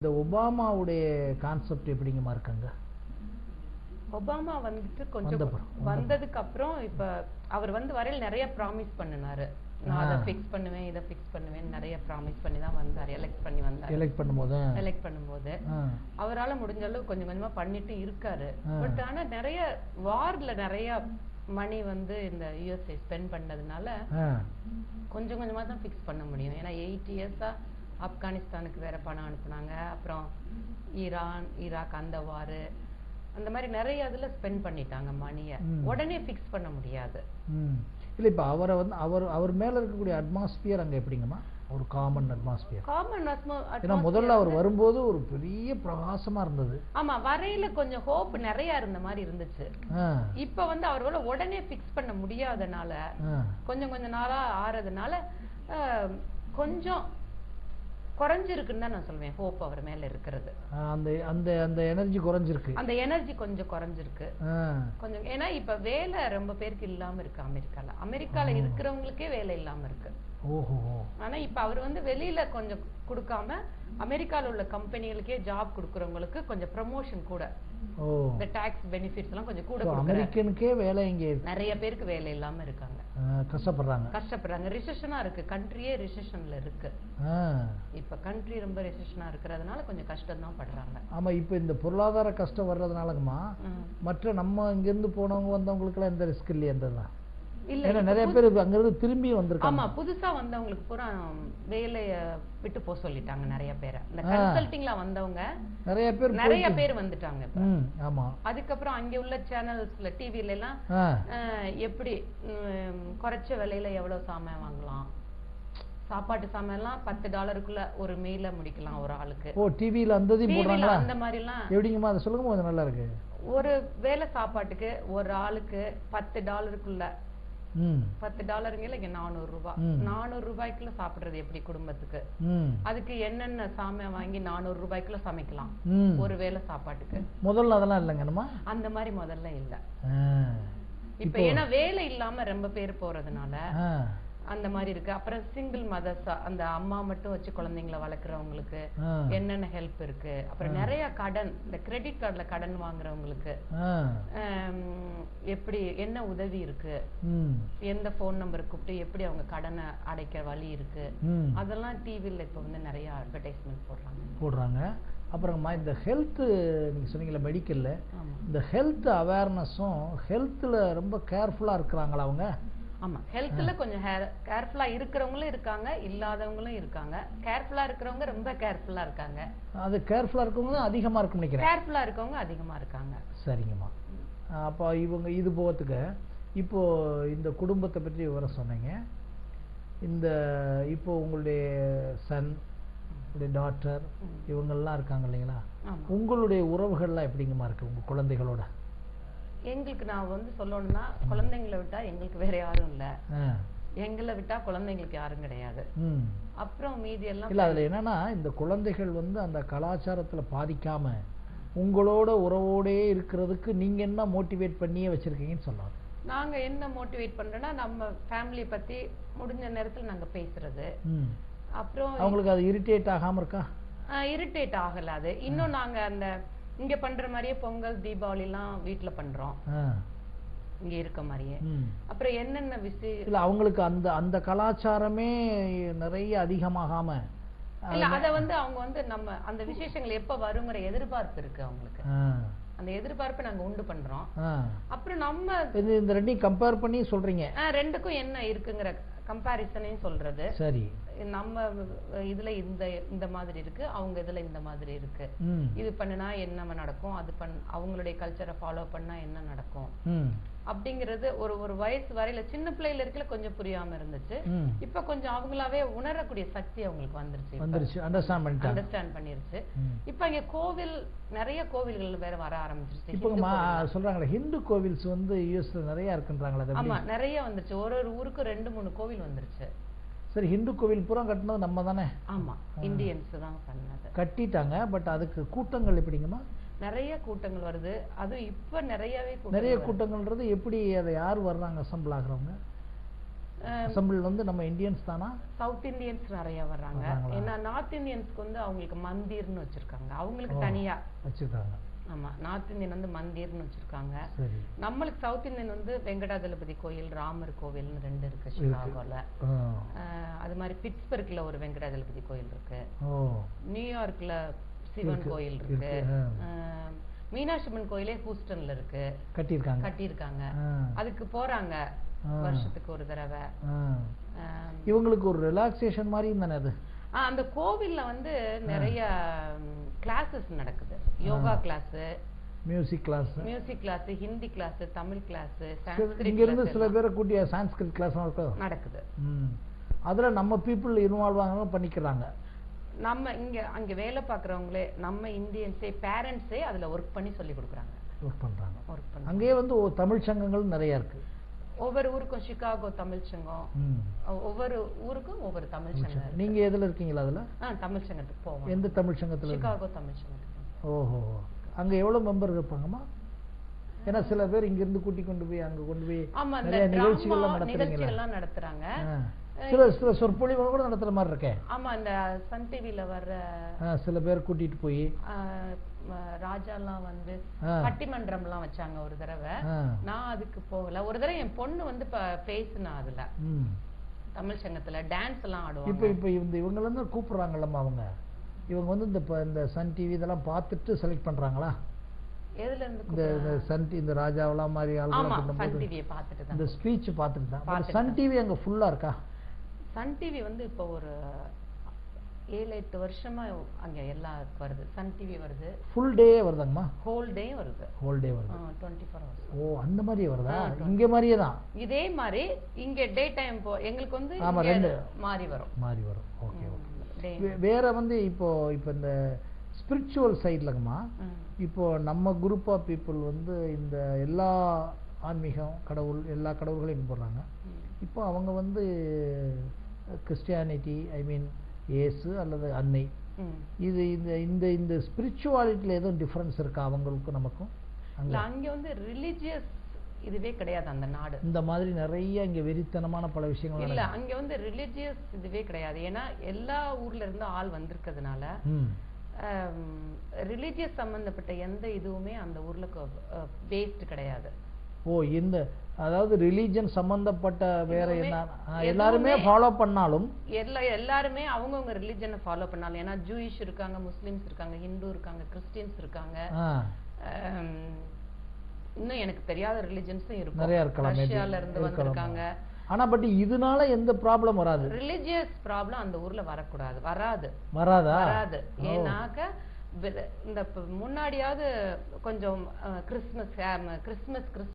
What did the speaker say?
இந்த ஒபாமாவுடைய கான்செப்ட் எப்படிங்கம்மா இருக்காங்க? ஒபாமா வந்துட்டு கொஞ்சம் வந்ததுக்கு அப்புறம் இப்ப அவர் வந்து வரையில் நிறைய ப்ராமிஸ் பண்ணினாரு. நான் அதை ஃபிக்ஸ் பண்ணுவேன், இதை ஃபிக்ஸ் பண்ணுவேன் நிறைய ப்ராமிஸ் பண்ணி தான் வந்தார். எலெக்ட் பண்ணும்போது அவரால் முடிஞ்ச அளவு கொஞ்சம் கொஞ்சமா பண்ணிட்டு இருக்காரு. பட் ஆனா நிறைய வார்ல நிறைய மணி வந்து இந்த யுஎஸ்ஏ ஸ்பெண்ட் பண்ணதுனால கொஞ்சம் கொஞ்சமா தான் ஃபிக்ஸ் பண்ண முடியும். ஏன்னா 8 இயர்ஸா ஆப்கானிஸ்தானுக்கு வேற பணம் அனுப்புனாங்க, அப்புறம் ஈரான் ஈராக் அந்த வாரு அந்த மாதிரி நிறைய இதுல ஸ்பெண்ட் பண்ணிட்டாங்க மணியை. உடனே ஃபிக்ஸ் பண்ண முடியாது. இல்ல இப்ப அவரை வந்து அவர் மேல இருக்கக்கூடிய அட்மாஸ்பியர் அங்க எப்படிங்கம்மா? ஒரு காமன் அட்மாஸ்பியர். ஏன்னா முதல்ல அவர் வரும்போது ஒரு பெரிய பிரகாசமா இருந்தது. ஆமா, வரையில கொஞ்சம் ஹோப் நிறைய இருந்த மாதிரி இருந்துச்சு. இப்ப வந்து அவரால உடனே ஃபிக்ஸ் பண்ண முடியாதனால கொஞ்சம் கொஞ்ச நாளா ஆறதுனால கொஞ்சம் குறைஞ்சிருக்குன்னு தான் நான் சொல்வேன். ஹோப் அவர் மேல இருக்கிறது. அந்த எனர்ஜி குறைஞ்சிருக்கு. அந்த எனர்ஜி கொஞ்சம் குறைஞ்சிருக்கு கொஞ்சம். ஏன்னா இப்ப வேலை ரொம்ப பேருக்கு இல்லாம இருக்கு அமெரிக்கால இருக்கிறவங்களுக்கே வேலை இல்லாம இருக்கு. ஆனா இப்ப அவர் வந்து வெளியில கொஞ்சம் கொடுக்காம அமெரிக்கால உள்ள கம்பெனிகளுக்கே ஜாப் கொடுக்கறவங்களுக்கு கொஞ்சம் ப்ரமோஷன் கூட, இந்த டாக்ஸ் பெனிஃபிட்ஸ் எல்லாம் கொஞ்சம் கூட அமெரிக்கனுக்கே வேலை இங்க நிறைய பேருக்கு வேலை இல்லாம இருக்காங்க, கஷ்டப்படுறாங்க. ரிசெஷனா இருக்கு, கண்ட்ரியே ரிசெஷன்ல இருக்கு. இப்ப கண்ட்ரி ரொம்ப ரிசெஷனா இருக்கிறதுனால கொஞ்சம் கஷ்டம் தான் படுறாங்க. ஆமா, இப்ப இந்த பொருளாதார கஷ்டம் வர்றதுனாலமா மற்ற நம்ம இங்க இருந்து போனவங்க வந்தவங்களுக்கு எல்லாம் எந்த ரிஸ்க் இல்லையா? இருந்ததுதான் இல்ல, நிறைய பேர் அங்கிருந்து திரும்பி வந்திருக்காங்க. ஆமா, புதுசா வந்தவங்களுக்கு பூரா வேலைய விட்டு போக சொல்லிட்டாங்க நிறைய பேரை. இந்த கன்சல்டிங்ல வந்தவங்க நிறைய பேர் வந்துட்டாங்க. ஆமா, அதுக்கப்புறம் அங்க உள்ள சேனல்ஸ்ல டிவில எல்லாம் எப்படி குறைச்ச விலையில எவ்வளவு சாமான் வாங்கலாம், சாப்பாட்டு சாமான் எல்லாம் $10 ஒரு மீல முடிக்கலாம் ஒரு ஆளுக்கு. டிவில அந்த மாதிரி எல்லாம் எப்படிங்கம்மா அதை சொல்லுங்க, கொஞ்சம் நல்லா இருக்கு. ஒரு வேலை சாப்பாட்டுக்கு ஒரு ஆளுக்கு $10 $10 இங்க $400 சாப்பிடுறது எப்படி குடும்பத்துக்கு? அதுக்கு என்னென்ன சாமான் வாங்கி $400 சமைக்கலாம் ஒரு வேளை சாப்பாட்டுக்கு? முதல்ல அதெல்லாம் இல்லைங்கம்மா, அந்த மாதிரி முதல்ல இல்ல. இப்ப ஏன்னா வேலை இல்லாம ரொம்ப பேர் போறதுனால அந்த மாதிரி இருக்கு. அப்புறம் சிங்கிள் மதர்ஸ், அந்த அம்மா மட்டும் வச்சு குழந்தைங்களை வளர்க்குறவங்களுக்கு என்னென்ன ஹெல்ப் இருக்கு. அப்புறம் நிறைய கடன், இந்த கிரெடிட் கார்டுல கடன் வாங்குறவங்களுக்கு எப்படி என்ன உதவி இருக்கு, எந்த போன் நம்பர் கூப்பிட்டு எப்படி அவங்க கடனை அடைக்க வழி இருக்கு, அதெல்லாம் டிவில இப்ப வந்து நிறைய அட்வர்டைஸ்மெண்ட் போடுறாங்க. அப்புறமா இந்த ஹெல்த் நீங்க சொன்னீங்கல்ல மெடிக்கல்ல, இந்த ஹெல்த் அவேர்னஸும் ஹெல்த்ல ரொம்ப கேர்ஃபுல்லா இருக்கிறாங்களா அவங்க? ஆமா, ஹெல்த்ல கொஞ்சம் கேர்ஃபுல்லா இருக்கிறவங்களும் இருக்காங்க, இல்லாதவங்களும் இருக்காங்க. கேர்ஃபுல்லா இருக்கிறவங்க ரொம்ப கேர்ஃபுல்லா இருக்காங்க. அது கேர்ஃபுல்லா இருக்கவங்க அதிகமா இருக்குன்னு நினைக்கிறேன். கேர்ஃபுல்லா இருக்கவங்க அதிகமா இருக்காங்க. சரிங்கம்மா. அப்போ இவங்க இது போகிறதுக்கு இப்போ இந்த குடும்பத்தை பற்றி விவரம் சொன்னீங்க. இந்த இப்போ உங்களுடைய சன், உங்களுடைய டாட்டர் இவங்கெல்லாம் இருக்காங்க இல்லைங்களா? உங்களுடைய உறவுகள்லாம் எப்படிங்கம்மா இருக்கு உங்க குழந்தைகளோட? எங்களுக்கு நான் வந்து சொல்லணும்னா, குழந்தைங்களை விட்டா எங்களுக்கு வேற யாரும் இல்ல, எங்களை விட்டா குழந்தைங்களுக்கு யாரும் கிடையாது. அப்புறம் மீதி எல்லாம் இல்ல, அதுல என்னன்னா இந்த குழந்தைகள் வந்து அந்த கலாச்சாரத்துல பாதிக்காம உங்களோட உறவோடே இருக்கிறதுக்கு நீங்க என்ன மோட்டிவேட் பண்ணியே வச்சிருக்கீங்கன்னு சொல்லலாம். நாங்க என்ன மோட்டிவேட் பண்றோம்னா, நம்ம ஃபேமிலி பத்தி முடிஞ்ச நேரத்துல நாங்க பேசுறது. அப்புறம் அவங்களுக்கு அது இரிட்டேட் ஆகாம இருக்கா? இரிட்டேட் ஆகல. அது இன்னும் நாங்க அந்த இங்க பண்ற மாதிரியே பொங்கல் தீபாவளி எல்லாம் வீட்டுல பண்றோம் இங்க இருக்க மாதிரியே. அப்புறம் என்னென்ன விஷயம் இல்ல அவங்களுக்கு அந்த அந்த கலாச்சாரமே நிறைய அதிகமாகாம இல்ல, அத வந்து அவங்க வந்து நம்ம அந்த விசேஷங்கள் எப்ப வருங்கிற எதிர்பார்ப்பு இருக்கு அவங்களுக்கு. அந்த எதிர்பார்ப்பை நாங்க உண்டு பண்றோம். அப்புறம் நம்ம இந்த ரெண்டையும் கம்பேர் பண்ணி சொல்றீங்க. ரெண்டுக்கும் என்ன இருக்குங்கிற கம்பாரிசனையும் சொல்றது. சரி, நம்ம இதுல இந்த மாதிரி இருக்கு, அவங்க இதுல இந்த மாதிரி இருக்கு. இது பண்ணுனா என்ன நடக்கும், அது அவங்களுடைய கல்ச்சரை ஃபாலோ பண்ணா என்ன நடக்கும் அப்படிங்கிறது ஒரு வயசு வரையில சின்ன பிள்ளையில இருக்கல கொஞ்சம் புரியாம இருந்துச்சு. இப்ப கொஞ்சம் அவங்களாவே உணரக்கூடிய சக்தி அவங்களுக்கு வந்துருச்சு, அண்டர்ஸ்டாண்ட் பண்ணிருச்சு. இப்ப இங்க கோவில் நிறைய கோவில்கள் வேற வர ஆரம்பிச்சிருச்சு. இப்ப சொல்றாங்களே ஹிந்து கோவில்ஸ் வந்து யூஎஸ்ல நிறைய இருக்குன்றாங்களே. ஆமா, நிறைய வந்துருச்சு. ஒரு ஊருக்கு 2-3 கோவில் வந்துருச்சு. சரி, ஹிந்து கோவில் பூரா கட்டினது நம்ம தானே? ஆமா, இந்தியன்ஸ் தான் பண்ணது. கட்டிட்டாங்க. பட் அதுக்கு கூட்டங்கள் எப்படிங்கம்மா? நிறைய கூட்டங்கள் வருது. அது இப்ப நிறைய கூட்டங்கள்ன்றது எப்படி? அதை யார் வர்றாங்க அசம்பிள் ஆகுறவங்க? அசம்பிள் வந்து நம்ம இந்தியன்ஸ் தானா? சவுத் இந்தியன்ஸ் நிறைய வர்றாங்க. ஏன்னா நார்த் இந்தியன்ஸ்க்கு வந்து அவங்களுக்கு மந்திர்னு வச்சிருக்காங்க, அவங்களுக்கு தனியா வச்சிருக்காங்க. ஆமா, நார்த் இந்தியன் வந்து மந்திர்னு வச்சிருக்காங்க. நம்மளுக்கு சவுத் இந்தியன் வந்து வெங்கடாஜலபதி கோயில், ராமர் கோவில்னு 2 இருக்கு சிகாகோல. அது மாதிரி பிட்ஸ்பர்க்ல ஒரு வெங்கடாஜலபதி கோயில் இருக்கு. நியூயார்க்ல சிவன் கோயில் இருக்கு. மீனாட்சியம்மன் கோயிலே ஹூஸ்டன்ல இருக்கு, கட்டியிருக்காங்க. அதுக்கு போறாங்க வருஷத்துக்கு ஒரு தடவை. இவங்களுக்கு ஒரு ரிலாக்ஸேஷன் மாதிரி தானே அது. அந்த கோவில்ல வந்து நிறைய கிளாஸஸ் நடக்குது. Yoga class, music class, Hindi class, Tamil class, Sanskrit. இங்க இருந்து சில பேரை கூட்டிய சான்ஸ்கிரிட் கிளாஸ் நடக்குது. அதுல நம்ம பீப்புள் இன்வால்வ் ஆக பண்ணிக்கிறாங்க. நம்ம அங்க வேலை பாக்குறவங்களே, நம்ம இந்தியன்ஸே, பேரண்ட்ஸே அதுல ஒர்க் பண்ணி சொல்லி கொடுக்குறாங்க, ஒர்க் பண்றாங்க. அங்கேயே வந்து தமிழ் சங்கங்கள் நிறைய இருக்கு. ஒவ்வொரு ஊருக்கும் சிகாகோ தமிழ் சங்கம், ஒவ்வொரு ஊருக்கும் ஒவ்வொரு தமிழ் சங்கம். நீங்க எதுல இருக்கீங்களா? அதுல தமிழ் சங்கத்துக்கு போவோம். எந்த தமிழ் சங்கத்துல? சிகாகோ தமிழ் சங்கத்துக்கு. ஓஹோ, அங்க எவ்வளவு மெம்பர் இருப்பாங்கம்மா? ஏன்னா சில பேர் இங்க இருந்து கூட்டி கொண்டு போய் அங்க கொண்டு போய் நிறைய நிகழ்ச்சிகள்லாம் நடத்துறாங்க. சில சொற்பொழிவுகள் கூட நடத்துற மாதிரி இருக்கேன். ஆமா, இந்த சன் டிவில வர்ற சில பேர் கூட்டிட்டு போய் ராஜாலாம் வந்து பட்டிமன்றம்லாம் வச்சாங்க ஒரு தடவை. நான் அதுக்கு போகல. ஒரு தடவை என் பொண்ணு வந்து பேசுனா அதுல தமிழ் சங்கத்துல டான்ஸ் எல்லாம் ஆடுவாங்க. இப்ப இவங்க வந்து கூப்பிடுறாங்கல்லம்மா, அவங்க இவங்க வந்து இந்த சன் டிவி இதெல்லாம் பார்த்துட்டு செலக்ட் பண்றாங்களா? எதுல இருந்து? இந்த சன் டிவி, இந்த ராஜாவெல்லாம் மாதிரி சன் டிவியை பார்த்துட்டு தான், இந்த ஸ்பீச் பார்த்துட்டு தான். சன் டிவி அங்க ஃபுல்லா இருக்கா? சன் டிவி வந்து இப்போ ஒரு 7-8 வருஷமா அங்க எல்லாம் வருது. சன் டிவி வருது, ஃபுல் டே வருதுங்கம்மா. ஹோல் டே வருது. 24 hours. ஓ, அந்த மாதிரியே வருதா? இங்க மாதிரியே தான். இதே மாதிரி இங்க டே டைம் எங்களுக்கு வந்து மாறி வரும். Okay okay. வேற வந்து இப்போ இந்த ஸ்பிரிச்சுவல் சைட்லங்கம்மா, இப்போ நம்ம குரூப் ஆஃப் பீப்புள் வந்து இந்த எல்லா ஆன்மீகம், கடவுள், எல்லா கடவுள்களையும் கும்பிடுறாங்க. இப்போ அவங்க வந்து கிறிஸ்டியானிட்டி, ஐ மீன் இயேசு அல்லது அன்னை, இது இந்த ஸ்பிரிச்சுவாலிட்டியில எதுவும் டிஃபரன்ஸ் இருக்கா அவங்களுக்கும் நமக்கும்? அங்க வந்து ரிலிஜியஸ் இதுவே கிடையாது அந்த நாடு. இந்த மாதிரி நிறைய இங்க வெறித்தனமான பல விஷயங்கள் இல்ல, அங்க வந்து ரிலிஜியஸ் இதுவே கிடையாது. ஏன்னா எல்லா ஊர்ல இருந்து ஆள் வந்திருக்கிறதுனால ரிலிஜியஸ் சம்பந்தப்பட்ட எந்த இதுவுமே அந்த ஊர்ல பேஸ்ட் கிடையாது. ஓ, இந்த அதாவது ரிலிஜன் சம்பந்தப்பட்ட வேற என்ன எல்லாருமே ஃபாலோ பண்ணாலும், எல்லாருமே அவங்கவுங்க ரிலிஜனை ஃபாலோ பண்ணாலும், ஏன்னா ஜூயிஷ் இருக்காங்க, முஸ்லிம்ஸ் இருக்காங்க, ஹிந்து இருக்காங்க, கிறிஸ்டியன்ஸ் இருக்காங்க, இன்னும் எனக்கு தெரியாத ரிலிஜன்ஸும் இருக்கு, நிறைய இருக்கலாம், ரஷ்யால இருந்து வந்திருக்காங்க. ஆனா பட் இதனால எந்த ப்ராப்ளம் வராது. ரிலிஜியஸ் ப்ராப்ளம் அந்த ஊர்ல வரக்கூடாது, வராது. ஏன்னாக்க இந்த முன்னாடியாவது கொஞ்சம் கிறிஸ்மஸ்